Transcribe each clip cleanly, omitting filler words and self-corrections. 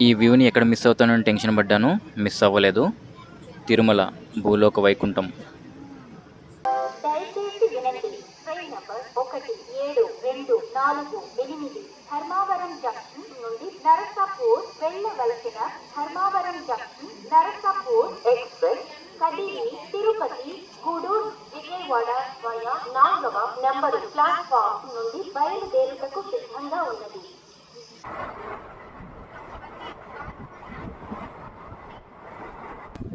ఈ వ్యూని ఎక్కడ మిస్ అవుతానని టెన్షన్ పడ్డాను. మిస్ అవ్వలేదు. తిరుమల భూలోక వైకుంఠం. దయచేసి వినండి. ట్రైన్ నంబర్ 172448 ధర్మావరం జంక్షన్ నుండి నరసాపూర్ వెళ్ళవలసిన Dharmavaram junction Narasapur express Kadiri Tirupati Gudur Vijayawada via 4వ నంబరు ప్లాట్ఫామ్ నుండి బయలుదేరుటకు సిద్ధంగా ఉన్నది.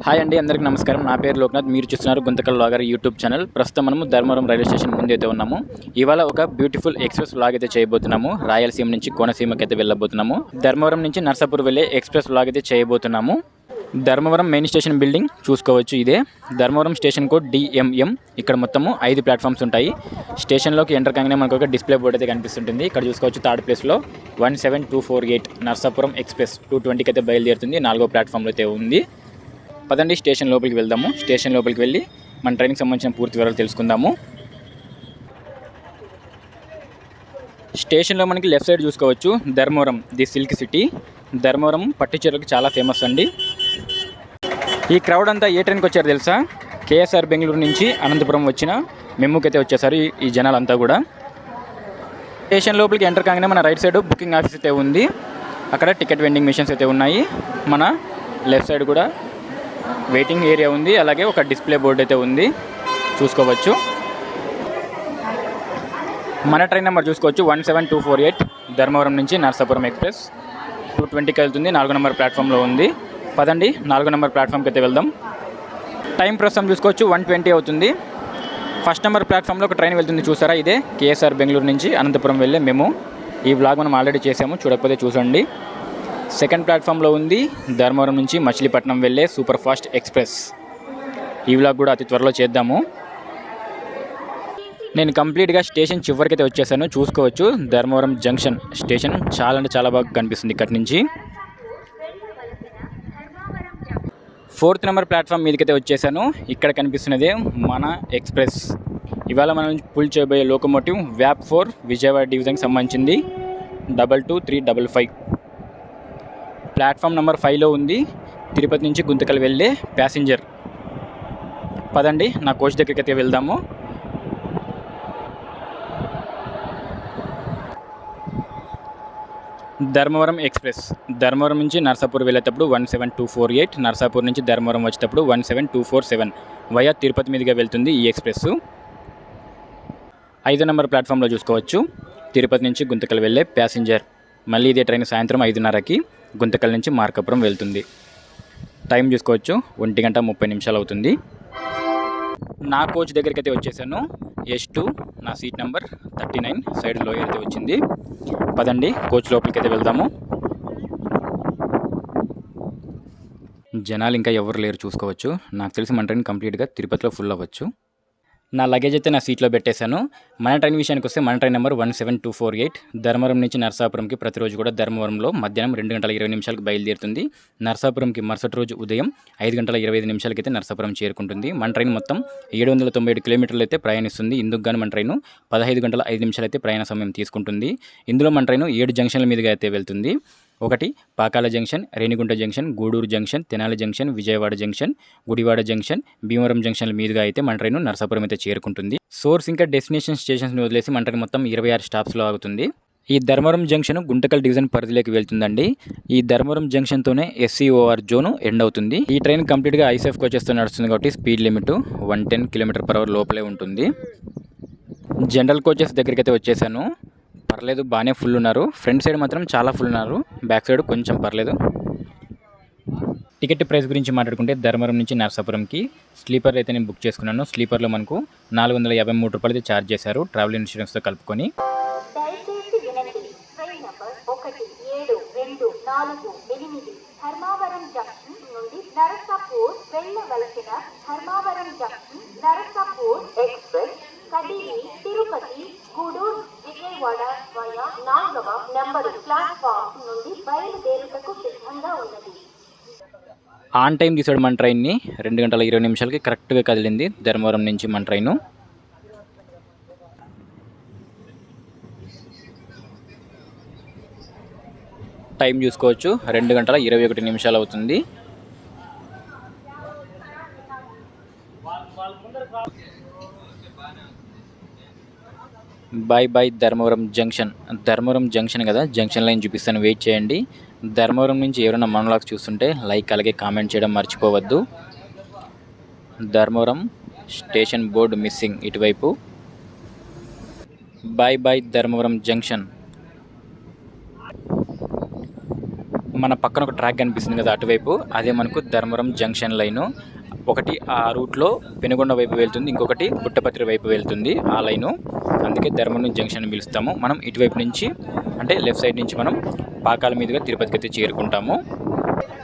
హాయ్ అండి, అందరికీ నమస్కారం. నా పేరు లోక్నాథ్. మీరు చూస్తున్నారు గుంతకల్ వ్లాగర్ యూట్యూబ్ ఛానల్. ప్రస్తుతం మనము ధర్మవరం రైల్వే స్టేషన్ ముందు అయితే ఉన్నాము. ఇవాళ ఒక బ్యూటిఫుల్ ఎక్స్ప్రెస్ వ్లాగ్ అయితే చేయబోతున్నాము. రాయలసీమ నుంచి కోనసీమకి అయితే వెళ్ళబోతున్నాము. ధర్మవరం నుంచి నర్సాపూర్ వెళ్ళే ఎక్స్ప్రెస్ వ్లాగ్ అయితే చేయబోతున్నాము. ధర్మవరం మెయిన్ స్టేషన్ బిల్డింగ్ చూసుకోవచ్చు. ఇదే ధర్మవరం స్టేషన్ కోడ్ DMM. ఇక్కడ మొత్తము 5 ప్లాట్ఫామ్స్ ఉంటాయి. స్టేషన్లోకి ఎంటర్ కాగానే మనకు ఒక డిస్ప్లే బోర్డు అయితే కనిపిస్తుంటుంది. ఇక్కడ చూసుకోవచ్చు థర్డ్ ప్లేస్లో 17248 నర్సాపురం ఎక్స్ప్రెస్ 220కి అయితే బయలుదేరుతుంది. 4వ ప్లాట్ఫామ్లో అయితే ఉంది. పదండి స్టేషన్ లోపలికి వెళ్దాము. స్టేషన్ లోపలికి వెళ్ళి మన ట్రైన్కి సంబంధించిన పూర్తి వివరాలు తెలుసుకుందాము. స్టేషన్లో మనకి లెఫ్ట్ సైడ్ చూసుకోవచ్చు Dharmavaram the silk city. Dharmavaram పట్టు చీరలకు చాలా ఫేమస్ అండి. ఈ క్రౌడ్ అంతా ఏ ట్రైన్కి వచ్చారు తెలుసా? KSR బెంగళూరు నుంచి అనంతపురం వచ్చిన మెమ్ముకి అయితే వచ్చేసారు ఈ జనాలంతా కూడా. స్టేషన్ లోపలికి ఎంటర్ కాగానే మన రైట్ సైడ్ బుకింగ్ ఆఫీస్ అయితే ఉంది. అక్కడ టికెట్ వెండింగ్ మిషన్స్ అయితే ఉన్నాయి. మన లెఫ్ట్ సైడ్ కూడా వెయిటింగ్ ఏరియా ఉంది. అలాగే ఒక డిస్ప్లే బోర్డు అయితే ఉంది, చూసుకోవచ్చు. మన ట్రైన్ నెంబర్ చూసుకోవచ్చు 17248 ధర్మవరం నుంచి నర్సాపురం ఎక్స్ప్రెస్ 220కి వెళ్తుంది. 4వ నెంబర్ ప్లాట్ఫామ్లో ఉంది. పదండి 4వ నెంబర్ ప్లాట్ఫామ్కి అయితే వెళ్దాం. టైం ప్రస్తుతం చూసుకోవచ్చు 1:20 అవుతుంది. ఫస్ట్ నెంబర్ ప్లాట్ఫామ్లో ఒక ట్రైన్ వెళ్తుంది, చూసారా? ఇదే KSR బెంగళూరు నుంచి అనంతపురం వెళ్ళే మేము. ఈ వ్లాగ్ మనం ఆల్రెడీ చేసాము, చూడకపోతే చూసండి. సెకండ్ ప్లాట్ఫామ్లో ఉంది ధర్మవరం నుంచి మచిలీపట్నం వెళ్ళే సూపర్ ఫాస్ట్ ఎక్స్ప్రెస్. ఈ వ్లాగ్ కూడా అతి త్వరలో చేద్దాము. నేను కంప్లీట్గా స్టేషన్ చివరికి అయితే వచ్చేసాను, చూసుకోవచ్చు. ధర్మవరం జంక్షన్ స్టేషన్ చాలా అంటే చాలా బాగా కనిపిస్తుంది ఇక్కడి నుంచి. 4th నెంబర్ ప్లాట్ఫామ్ మీదకైతే వచ్చేసాను. ఇక్కడ కనిపిస్తున్నదే మన ఎక్స్ప్రెస్. ఇవాళ మనం పుల్ చేయబోయే లోకోమోటివ్ VAP4 విజయవాడ డివిజన్కి సంబంధించింది 22355. ప్లాట్ఫామ్ నెంబర్ 5లో ఉంది. తిరుపతి నుంచి గుంతకల్ వెళ్ళే ప్యాసింజర్. పదండి నా కోచ్ దగ్గరికి అయితే వెళ్దాము. ధర్మవరం ఎక్స్ప్రెస్ ధర్మవరం నుంచి నర్సాపూర్ వెళ్ళేటప్పుడు 17248, నర్సాపూర్ నుంచి ధర్మవరం వచ్చేటప్పుడు 17247 వయా తిరుపతి మీదుగా వెళ్తుంది ఈ ఎక్స్ప్రెస్. 5వ నెంబర్ ప్లాట్ఫామ్లో చూసుకోవచ్చు తిరుపతి నుంచి గుంతకల్ వెళ్ళే ప్యాసింజర్. మళ్ళీ ఇదే ట్రైన్ సాయంత్రం 5:30కి గుంతకల్ నుంచి మార్కాపురం వెళ్తుంది. టైం చూసుకోవచ్చు 1:30 అవుతుంది. నా కోచ్ దగ్గరికి అయితే వచ్చేసాను. S2 నా సీట్ నెంబర్ 39 సైడ్ లోయర్ అయితే వచ్చింది. పదండి కోచ్ లోపలికి అయితే వెళ్దాము. జనాలు ఇంకా ఎవరు లేరు, చూసుకోవచ్చు. నాకు తెలిసి మన ట్రైన్ కంప్లీట్గా తిరుపతిలో ఫుల్ అవ్వచ్చు. నా లగేజ్ అయితే నా సీట్లో పెట్టేశాను. మన ట్రైన్ విషయానికి వస్తే మన ట్రైన్ నెంబర్ 17248 ధర్మవరం నుంచి నర్సాపురంకి ప్రతిరోజు కూడా ధర్మవరంలో మధ్యాహ్నం 2:20 బయలుదేరుతుంది. నర్సాపురంకి మరుసటి రోజు ఉదయం 5:25 అయితే నర్సాపురం చేరుకుంటుంది. మన ట్రైన్ మొత్తం 797 కిలోమీటర్లు అయితే ప్రయాణిస్తుంది. ఇందుకు గాను మన ట్రైన్ 15:05 అయితే ప్రయాణ సమయం తీసుకుంటుంది. ఇందులో మన ట్రైన్ 7 జంక్షన్ల మీదుగా అయితే వెళ్తుంది. 1 Pakala junction, Renigunta junction, Gudur junction, Tenali junction, Vijayawada junction, Gudivada junction, Bhimavaram జంక్షన్ల మీదుగా అయితే మన ట్రైన్ నర్సాపురం అయితే చేరుకుంటుంది. సోర్స్ ఇంకా డెస్టినేషన్ స్టేషన్స్ని వదిలేసి మన ట్రైన్ మొత్తం 26 స్టాప్స్లో ఆగుతుంది. ఈ ధర్మవరం జంక్షన్ గుంటకల్ డివిజన్ పరిధిలోకి వెళ్తుందండి. ఈ ధర్మవరం జంక్షన్తోనే SCOR జోన్ ఎండ్ అవుతుంది. ఈ ట్రైన్ కంప్లీట్గా ISF కోచెస్తో నడుస్తుంది కాబట్టి స్పీడ్ లిమిట్ 110 km/h లోపలే ఉంటుంది. జనరల్ కోచెస్ దగ్గరికి అయితే వచ్చేసాను. పర్లేదు, బాగానే ఫుల్ ఉన్నారు. ఫ్రంట్ సైడ్ మాత్రం చాలా ఫుల్ ఉన్నారు, బ్యాక్ సైడ్ కొంచెం పర్లేదు. టికెట్ ప్రైస్ గురించి మాట్లాడుకుంటే ధర్మవరం నుంచి నర్సాపురంకి స్లీపర్ అయితే నేను బుక్ చేసుకున్నాను. స్లీపర్లో మనకు 453 రూపాయలు అయితే ఛార్జ్ చేశారు ట్రావెల్ ఇన్సూరెన్స్తో కలుపుకొని. దయచేసి వినండి. ట్రైన్ నంబర్ 172448 ధర్మావరం జంక్షన్ నుండి నరసాపూర్ వెళ్ళవలసిన Dharmavaram junction Narasapur express Kadiri Tirupati Gudur Vijayawada via 4వ నంబరు ప్లాట్ఫామ్ నుండి బయలుదేరుటకు సిద్ధంగా ఉన్నది. ఆన్ టైం తీసాడు మన ట్రైన్ని. 2:20 కరెక్ట్గా కదిలింది ధర్మవరం నుంచి మన ట్రైను. టైం చూసుకోవచ్చు, 2 గంటల 21 నిమిషాలు అవుతుంది. Bye bye Dharmavaram junction. Dharmavaram junction కదా, జంక్షన్ లైన్ చూపిస్తాను, వెయిట్ చేయండి. ధర్మవరం నుంచి ఎవరైనా మనలాగా చూస్తుంటే లైక్ అలాగే కామెంట్ చేయడం మర్చిపోవద్దు. ధర్మవరం స్టేషన్ బోర్డు మిస్సింగ్ ఇటువైపు. Bye bye Dharmavaram junction. మన పక్కన ఒక ట్రాక్ కనిపిస్తుంది కదా అటువైపు, అదే మనకు ధర్మవరం జంక్షన్ లైను. ఒకటి ఆ రూట్లో పెనుగొండ వైపు వెళ్తుంది, ఇంకొకటి పుట్టపత్రి వైపు వెళ్తుంది ఆ లైను. అందుకే ధర్మవరం జంక్షన్ పిలుస్తాము. మనం ఇటువైపు నుంచి అంటే లెఫ్ట్ సైడ్ నుంచి మనం పాకాల మీదుగా తిరుపతికి అయితే చేరుకుంటాము.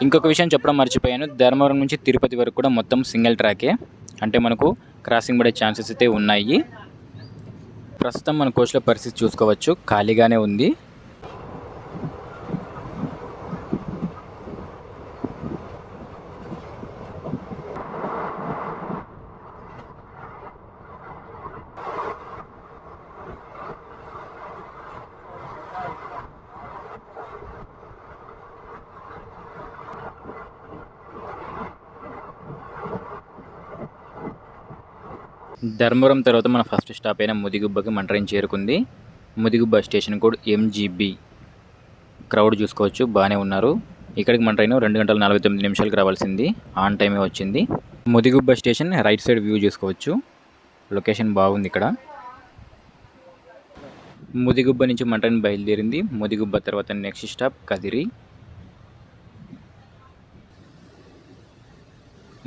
ఇంకొక విషయం చెప్పడం మర్చిపోయాను, ధర్మవరం నుంచి తిరుపతి వరకు కూడా మొత్తం సింగిల్ ట్రాకే, అంటే మనకు క్రాసింగ్ పడే ఛాన్సెస్ అయితే ఉన్నాయి. ప్రస్తుతం మన కోచ్లో పరిస్థితి చూసుకోవచ్చు, ఖాళీగానే ఉంది. ధర్మవరం తర్వాత మన ఫస్ట్ స్టాప్ అయిన ముదిగుబ్బకి మన ట్రైన్ చేరుకుంది. Mudigubba station code MGB. Crowd చూసుకోవచ్చు, బాగానే ఉన్నారు. ఇక్కడికి మన ట్రైన్ 2 గంటల 49 నిమిషాలకు రావాల్సింది, ఆన్ టైమే వచ్చింది. Mudigubba station right side view చూసుకోవచ్చు, లొకేషన్ బాగుంది ఇక్కడ. ముదిగుబ్బ నుంచి మన ట్రైన్ బయలుదేరింది. ముదిగుబ్బ తర్వాత నెక్స్ట్ స్టాప్ కదిరి.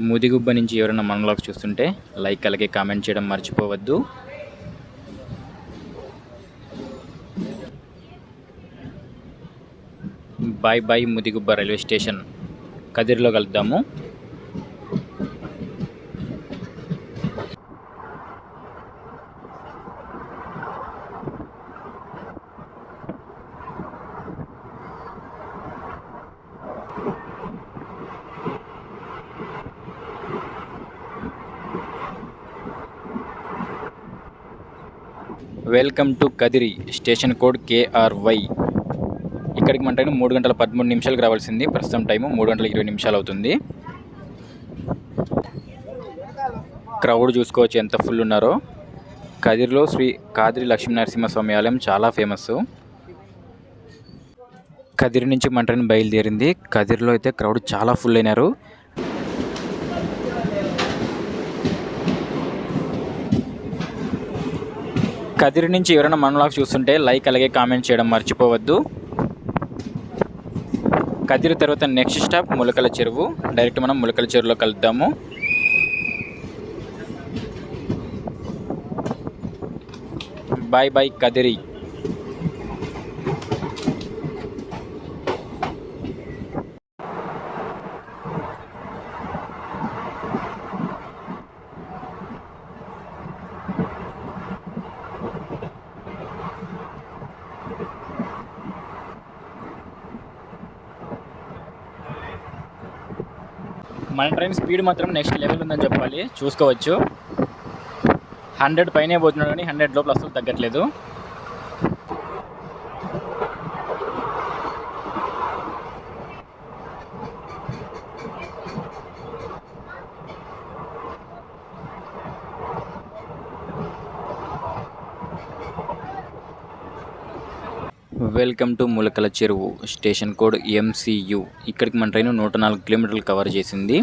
ముదిగుబ్బ నుంచి ఎవరైనా మనలాగా చూస్తుంటే లైక్ అలాగే కామెంట్ చేయడం మర్చిపోవద్దు. Bye bye Mudigubba railway station. కదిరిలో కలుద్దాము. Welcome to Kadiri station code KRY. ఇక్కడికి మన ట్రైన్ 3 గంటల 13 నిమిషాలకు రావాల్సింది, ప్రస్తుతం టైము 3 గంటల 20 నిమిషాలు అవుతుంది. క్రౌడ్ చూసుకోవచ్చు ఎంత ఫుల్ ఉన్నారో. కదిరిలో శ్రీ కాదిరి లక్ష్మీనరసింహస్వామి ఆలయం చాలా ఫేమస్. కదిరి నుంచి మన ట్రైన్ బయలుదేరింది. కదిరిలో అయితే క్రౌడ్ చాలా ఫుల్ అయినారు. కదిరి నుంచి ఎవరైనా మనలాగా చూస్తుంటే లైక్ అలాగే కామెంట్ చేయడం మర్చిపోవద్దు. కదిరి తర్వాత నెక్స్ట్ స్టాప్ ములకల చెరువు. డైరెక్ట్ మనం ములకల చెరువులో కలుద్దాము. Bye bye Kadiri. మన ట్రైన్ స్పీడ్ మాత్రం నెక్స్ట్ లెవెల్ ఉందని చెప్పాలి, చూసుకోవచ్చు. 100 పైనే పోతున్నాడు కానీ 100 లోపల అసలు తగ్గట్లేదు. వెల్కమ్ టు ములకల చెరువు స్టేషన్ కోడ్ MCU. ఇక్కడికి మన ట్రైన్ 104 కిలోమీటర్లు కవర్ చేసింది.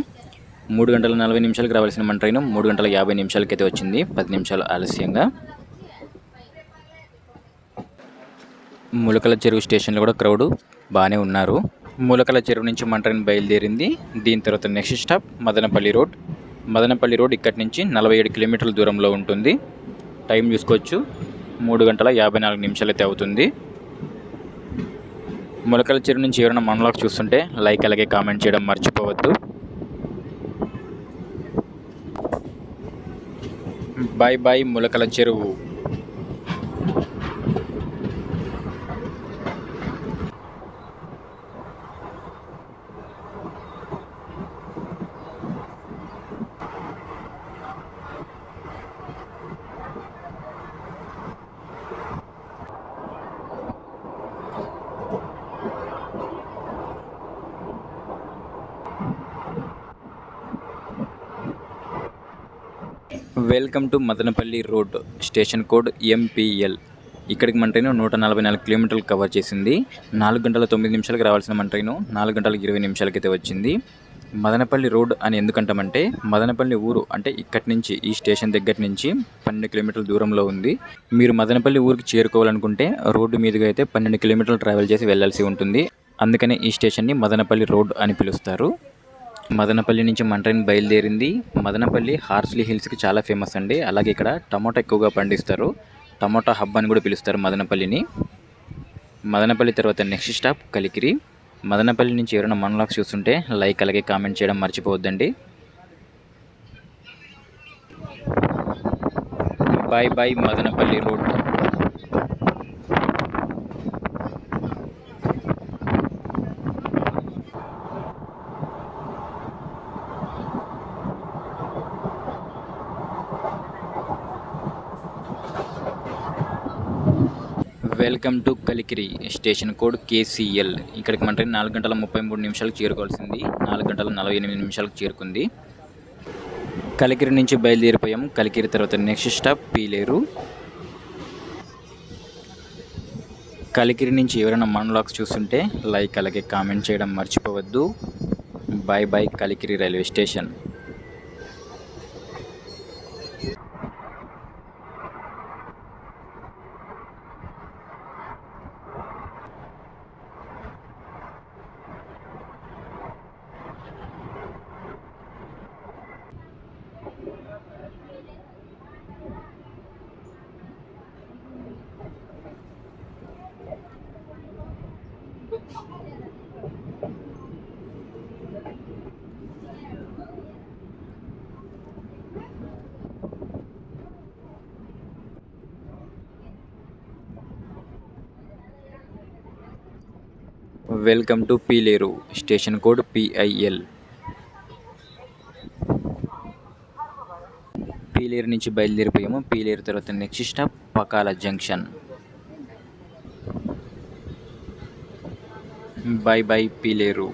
3 గంటల 40 నిమిషాలకు రావాల్సిన మన ట్రైన్ 3 గంటల 50 నిమిషాలకైతే వచ్చింది, 10 నిమిషాలు ఆలస్యంగా. ములకల చెరువు స్టేషన్లో కూడా క్రౌడ్ బాగానే ఉన్నారు. ములకల చెరువు నుంచి మన ట్రైన్ బయలుదేరింది. దీని తర్వాత next stop Madanapalle road. Madanapalle road ఇక్కడి నుంచి 47 కిలోమీటర్ల దూరంలో ఉంటుంది. టైం చూసుకోవచ్చు, 3 గంటల 54 నిమిషాలు అయితే అవుతుంది. ములకల చెరువు నుంచి ఎవరైనా మనలాగా చూస్తుంటే లైక్ అలాగే కామెంట్ చేయడం మర్చిపోవద్దు. బాయ్ బాయ్ ములకల చెరువు. Welcome to Madanapalle road, station code MPL. ఇక్కడికి మన ట్రైన్ 144 కిలోమీటర్లు కవర్ చేసింది. 4 గంటల 9 నిమిషాలకు రావాల్సిన మన ట్రైన్ 4 గంటల 20 నిమిషాలకైతే వచ్చింది. మదనపల్లి రోడ్ అని ఎందుకంటామంటే, మదనపల్లి ఊరు అంటే ఇక్కడి నుంచి, ఈ స్టేషన్ దగ్గర నుంచి 12 కిలోమీటర్ల దూరంలో ఉంది. మీరు మదనపల్లి ఊరికి చేరుకోవాలనుకుంటే రోడ్డు మీదుగా అయితే 12 కిలోమీటర్లు ట్రావెల్ చేసి వెళ్ళాల్సి ఉంటుంది. అందుకనే ఈ స్టేషన్ని మదనపల్లి రోడ్ అని పిలుస్తారు. మదనపల్లి నుంచి మన ట్రైన్ బయలుదేరింది. మదనపల్లి హార్స్లీ హిల్స్కి చాలా ఫేమస్ అండి. అలాగే ఇక్కడ టమోటా ఎక్కువగా పండిస్తారు. టమోటా హబ్ అని కూడా పిలుస్తారు మదనపల్లిని. మదనపల్లి తర్వాత నెక్స్ట్ స్టాప్ కలికిరి. మదనపల్లి నుంచి ఎవరైనా మనలాగ్స్ చూస్తుంటే లైక్ అలాగే కామెంట్ చేయడం మర్చిపోవద్దండి. Bye bye Madanapalle road. Welcome to Kalikiri, station code KCL. ఇక్కడికి మన ట్రైన్ 4 గంటల 33 నిమిషాలకు చేరుకోవాల్సింది. 4 గంటల 48 నిమిషాలకు చేరుకుంది. కలికిరి నుంచి బయలుదేరిపోయాం. కలికిరి తర్వాత నెక్స్ట్ స్టాప్ పీలేరు. కలికిరి నుంచి ఎవరైనా మన వ్లాగ్స్ చూస్తుంటే లైక్ అలాగే కామెంట్ చేయడం మర్చిపోవద్దు. Bye bye Kalikiri railway station. Welcome to Pileru, station code PIL. Pileru నుంచి బయలుదేరిపోయాము. పీలేరు తర్వాత next stop Pakala junction. Bye bye Pileru.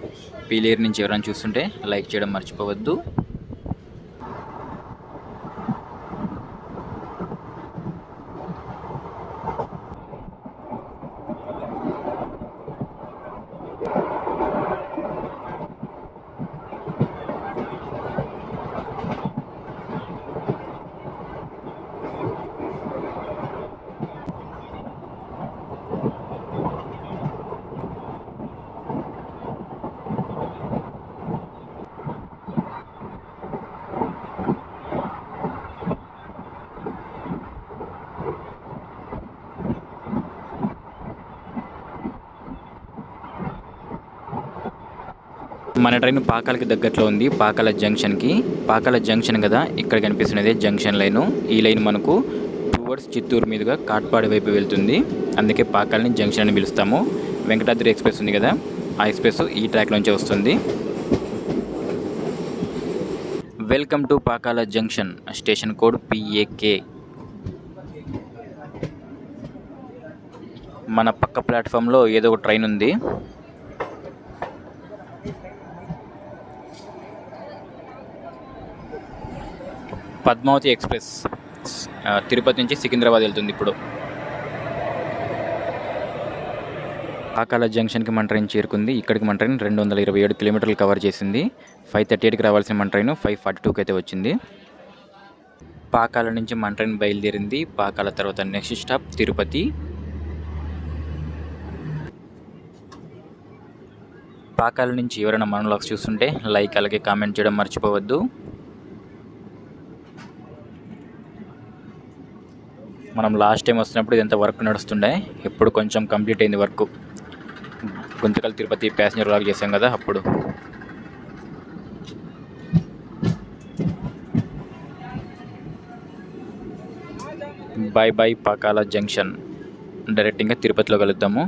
Pileru నుంచి ఎవరైనా చూస్తుంటే లైక్ చేయడం మర్చిపోవద్దు. మన ట్రైన్ పాకాలకి దగ్గరలో ఉంది, పాకాల జంక్షన్కి. పాకాల జంక్షన్ కదా, ఇక్కడ కనిపిస్తున్నదే జంక్షన్ లైను. ఈ లైన్ మనకు టువర్డ్స్ చిత్తూరు మీదుగా కాట్పాడి వైపు వెళ్తుంది. అందుకే పాకాలని జంక్షన్ అని పిలుస్తాము. వెంకటాద్రి ఎక్స్ప్రెస్ ఉంది కదా, ఆ ఎక్స్ప్రెస్ ఈ ట్రాక్లోంచి వస్తుంది. Welcome to Pakala junction, station code PAK. మన పక్క ప్లాట్ఫామ్లో ఏదో ఒక ట్రైన్ ఉంది. పద్మావతి ఎక్స్ప్రెస్ తిరుపతి నుంచి సికింద్రాబాద్ వెళ్తుంది ఇప్పుడు. పాకాల జంక్షన్కి మన ట్రైన్ చేరుకుంది. ఇక్కడికి మన ట్రైన్ 227 కిలోమీటర్లు కవర్ చేసింది. 5:38కి రావాల్సిన మన ట్రైన్ 5:42కి అయితే వచ్చింది. పాకాల నుంచి మన ట్రైన్ బయలుదేరింది. పాకాల తర్వాత నెక్స్ట్ స్టాప్ తిరుపతి. పాకాల నుంచి ఎవరైనా మన వ్లాగ్స్ చూస్తుంటే లైక్ అలాగే కామెంట్ చేయడం మర్చిపోవద్దు. మనం లాస్ట్ టైం వస్తున్నప్పుడు ఇదంతా వర్క్ నడుస్తుండే, ఇప్పుడు కొంచెం కంప్లీట్ అయింది work. Guntakal Tirupati passenger vlog చేసాం కదా అప్పుడు. Bye bye Pakala junction. Direct ఇంకా తిరుపతిలో కలుద్దాము.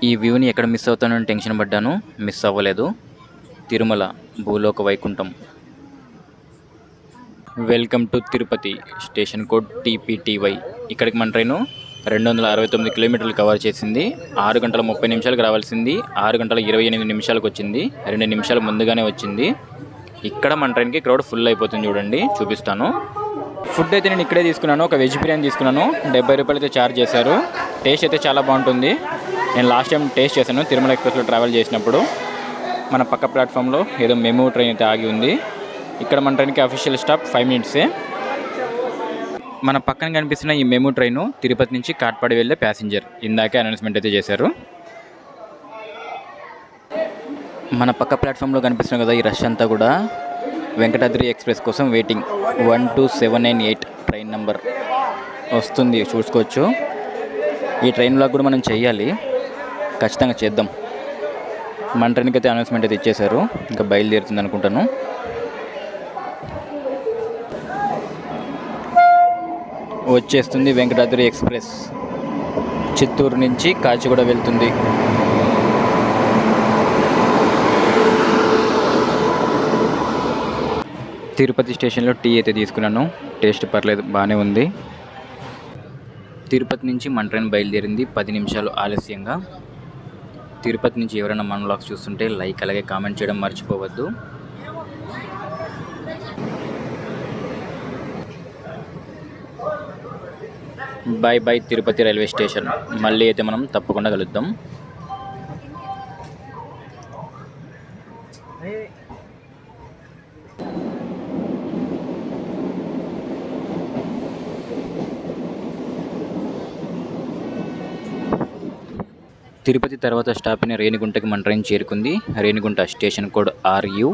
ఈ వ్యూని ఎక్కడ మిస్ అవుతానని టెన్షన్ పడ్డాను, మిస్ అవ్వలేదు. తిరుమల భూలోక Vaikuntham. Welcome to Tirupati. Station code TPTY. ఇక్కడికి మన ట్రైను 269 కిలోమీటర్లు కవర్ చేసింది. 6 గంటల 30 నిమిషాలకు రావాల్సింది 6 గంటల 28 నిమిషాలకు వచ్చింది. 2 నిమిషాలు ముందుగానే వచ్చింది. ఇక్కడ మన ట్రైన్కి క్రౌడ్ ఫుల్ అయిపోతుంది, చూడండి చూపిస్తాను. ఫుడ్ అయితే నేను ఇక్కడే తీసుకున్నాను. ఒక వెజ్ బిర్యానీ తీసుకున్నాను. 70 రూపాయలు అయితే ఛార్జ్ చేశారు. టేస్ట్ అయితే చాలా బాగుంటుంది. నేను లాస్ట్ టైం టేస్ట్ చేశాను తిరుమల ఎక్స్ప్రెస్లో ట్రావెల్ చేసినప్పుడు. మన పక్క ప్లాట్ఫామ్లో ఏదో మెమూ ట్రైన్ అయితే ఆగి ఉంది. ఇక్కడ మన ట్రైన్కి అఫీషియల్ స్టాప్ 5 మినిట్సే. మన పక్కన కనిపిస్తున్న ఈ మెమూ ట్రైను తిరుపతి నుంచి కాట్పాడి వెళ్ళే ప్యాసింజర్. ఇందాకే అనౌన్స్మెంట్ అయితే చేశారు. మన పక్క ప్లాట్ఫామ్లో కనిపిస్తుంది కదా ఈ రష్ అంతా కూడా వెంకటాద్రి ఎక్స్ప్రెస్ కోసం వెయిటింగ్. 12798 ట్రైన్ నెంబర్ వస్తుంది, చూసుకోవచ్చు. ఈ ట్రైన్లో కూడా మనం చెయ్యాలి, ఖచ్చితంగా చేద్దాం. మన ట్రైన్కి అయితే అనౌన్స్మెంట్ అయితే ఇచ్చేశారు, ఇంకా బయలుదేరుతుంది అనుకుంటాను. వచ్చేస్తుంది వెంకటాద్రి ఎక్స్ప్రెస్. చిత్తూరు నుంచి కాచిగూడ వెళ్తుంది. తిరుపతి స్టేషన్లో టీ అయితే తీసుకున్నాను. టేస్ట్ పర్లేదు, బాగానే ఉంది. తిరుపతి నుంచి మన ట్రైన్ బయలుదేరింది 10 నిమిషాలు ఆలస్యంగా. తిరుపతి నుంచి ఎవరైనా మన వ్లాగ్స్ చూస్తుంటే లైక్ అలాగే కామెంట్ చేయడం మర్చిపోవద్దు. Bye bye Tirupati railway station. మళ్ళీ అయితే మనం తప్పకుండా కలుద్దాం. తిరుపతి తర్వాత స్టాప్ అయిన రేణిగుంటకి మన ట్రైన్ చేరుకుంది. Renigunta station code RU.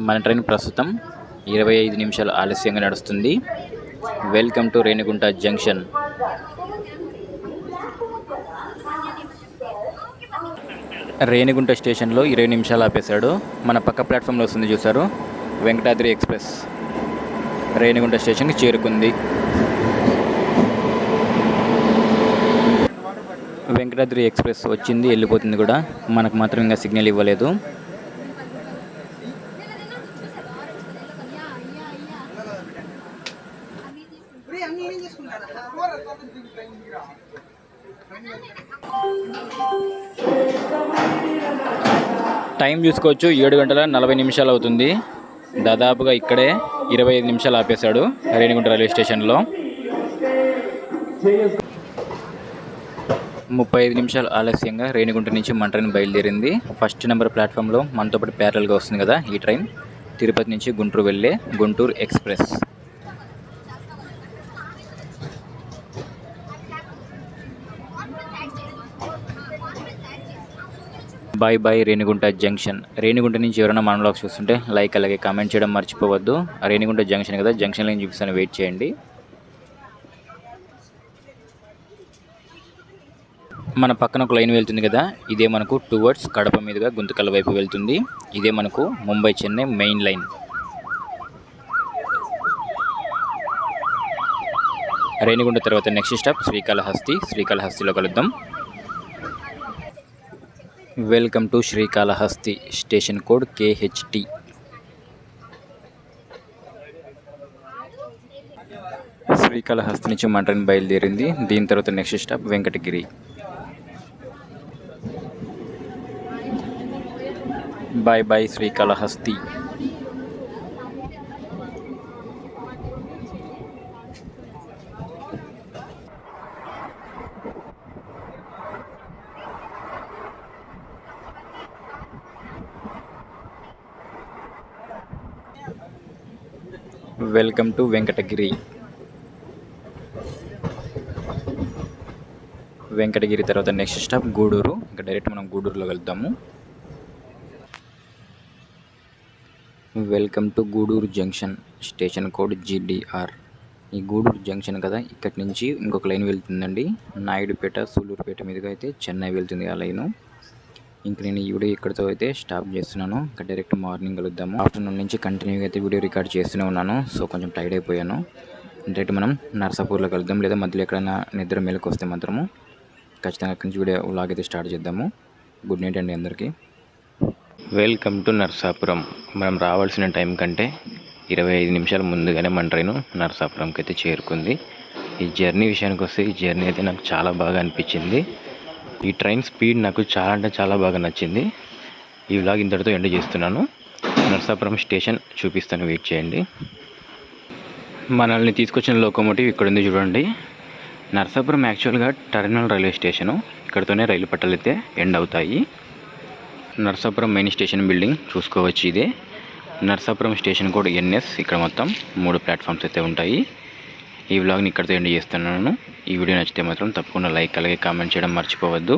మన ట్రైన్ ప్రస్తుతం 25 నిమిషాలు ఆలస్యంగా నడుస్తుంది. Welcome to Renigunta junction. Renigunta స్టేషన్లో 20 నిమిషాలు ఆపేశాడు. మన పక్క ప్లాట్ఫామ్లో వస్తుంది, చూసారు, వెంకటాద్రి ఎక్స్ప్రెస్ రేణిగుంట స్టేషన్కి చేరుకుంది. వెంకటాద్రి ఎక్స్ప్రెస్ వచ్చింది, వెళ్ళిపోతుంది కూడా. మనకు మాత్రం ఇంకా సిగ్నల్ ఇవ్వలేదు. టైం చూసుకోవచ్చు, 7 గంటల 40 నిమిషాలు అవుతుంది. దాదాపుగా ఇక్కడే 25 నిమిషాలు ఆపేశాడు రేణిగుంట రైల్వే స్టేషన్లో. 35 నిమిషాలు ఆలస్యంగా రేణిగుంట నుంచి మన ట్రైన్ బయలుదేరింది. ఫస్ట్ నెంబర్ ప్లాట్ఫామ్లో మనతో పాటు ప్యారల్గా వస్తుంది కదా ఈ ట్రైన్, తిరుపతి నుంచి గుంటూరు వెళ్ళే Guntur express. Bye bye Renigunta junction. Renigunta నుంచి ఎవరైనా మన వ్లాగ్స్ చూస్తుంటే లైక్ అలాగే కామెంట్ చేయడం మర్చిపోవద్దు. రేణిగుంట జంక్షన్ కదా, జంక్షన్ లైన్ చూపిస్తాను, వెయిట్ చేయండి. మన పక్కన ఒక లైన్ వెళ్తుంది కదా, ఇదే మనకు టువర్డ్స్ కడప మీదుగా గుంతకల్ వైపు వెళ్తుంది. ఇదే మనకు ముంబై చెన్నై మెయిన్ లైన్. రేణిగుంట తర్వాత నెక్స్ట్ స్టాప్ శ్రీకాళహస్తి. శ్రీకాళహస్తిలో కలుద్దాం. Welcome to Srikalahasti. Station code KHT. Srikalahasti నుంచి మన ట్రైన్ బయలుదేరింది. దీని తర్వాత next stop Venkatagiri. Bye bye Srikalahasti. Welcome to Venkatagiri. Venkatagiri తర్వాత నెక్స్ట్ స్టాప్ గూడూరు. ఇంకా డైరెక్ట్ మనం గూడూరులో వెళ్తాము. Welcome to Gudur junction. Station code GDR. ఈ గూడూరు జంక్షన్ కదా, ఇక్కడి నుంచి ఇంకొక లైన్ వెళ్తుందండి. నాయుడుపేట సూలూరుపేట మీదుగా అయితే చెన్నై వెళ్తుంది ఆ లైను. ఇంక నేను ఈ వీడియో ఇక్కడితో అయితే స్టాప్ చేస్తున్నాను. ఇంకా డైరెక్ట్ మార్నింగ్ కలుద్దాము. ఆఫ్టర్నూన్ నుంచి కంటిన్యూగా అయితే వీడియో రికార్డ్ చేస్తూనే ఉన్నాను, సో కొంచెం టైర్డ్ అయిపోయాను. డైరెక్ట్ మనం నర్సాపూర్లో కలుద్దాం, లేదా మధ్యలో ఎక్కడైనా నిద్ర మేలకు వస్తే మాత్రము ఖచ్చితంగా అక్కడి నుంచి వీడియో వ్లాగ్ అయితే స్టార్ట్ చేద్దాము. గుడ్ నైట్ అండి అందరికీ. Welcome to Narsapuram. మనం రావాల్సిన టైం కంటే 25 నిమిషాల ముందుగానే మన ట్రైను నర్సాపురంకి అయితే చేరుకుంది. ఈ జర్నీ విషయానికి వస్తే ఈ జర్నీ అయితే నాకు చాలా బాగా అనిపించింది. ఈ ట్రైన్ స్పీడ్ నాకు చాలా అంటే చాలా బాగా నచ్చింది. ఈ వ్లాగ్ ఇంతటితో ఎండ్ చేస్తున్నాను. నర్సాపురం స్టేషన్ చూపిస్తాను, వెయిట్ చేయండి. మనల్ని తీసుకొచ్చిన లోకోమోటివ్ ఇక్కడ ఉంది చూడండి. నర్సాపురం యాక్చువల్గా టెర్మినల్ రైల్వే స్టేషను. ఇక్కడితోనే రైలు పట్టాలు అయితే ఎండ్ అవుతాయి. నర్సాపురం మెయిన్ స్టేషన్ బిల్డింగ్ చూసుకోవచ్చు ఇదే. Narsapuram station code NS. ఇక్కడ మొత్తం 3 ప్లాట్ఫామ్స్ అయితే ఉంటాయి. ఈ వ్లాగ్ని ఇక్కడితో ఎండ్ చేస్తున్నాను. ఈ వీడియో నచ్చితే మాత్రం తప్పకుండా లైక్ అలాగే కామెంట్ చేయడం మర్చిపోవద్దు.